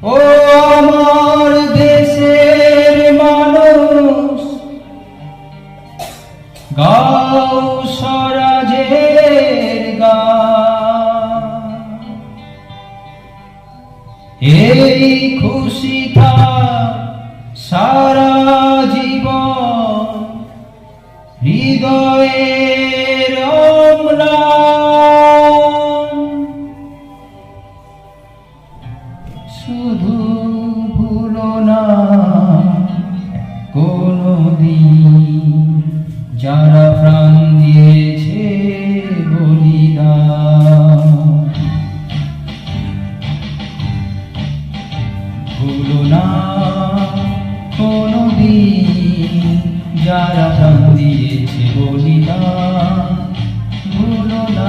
ও আমার দেশের মানুষ, গাও স্বরাজের গান। এই খুশি থাক সারা জীবন হৃদয়ের অম্লান। শুধু ভুলো না কোনদিন যারা প্রাণ দিয়েছে বলিদান। ভুলো না কোনদিন যারা প্রাণ দিয়েছে বলিদান। ভুলো না।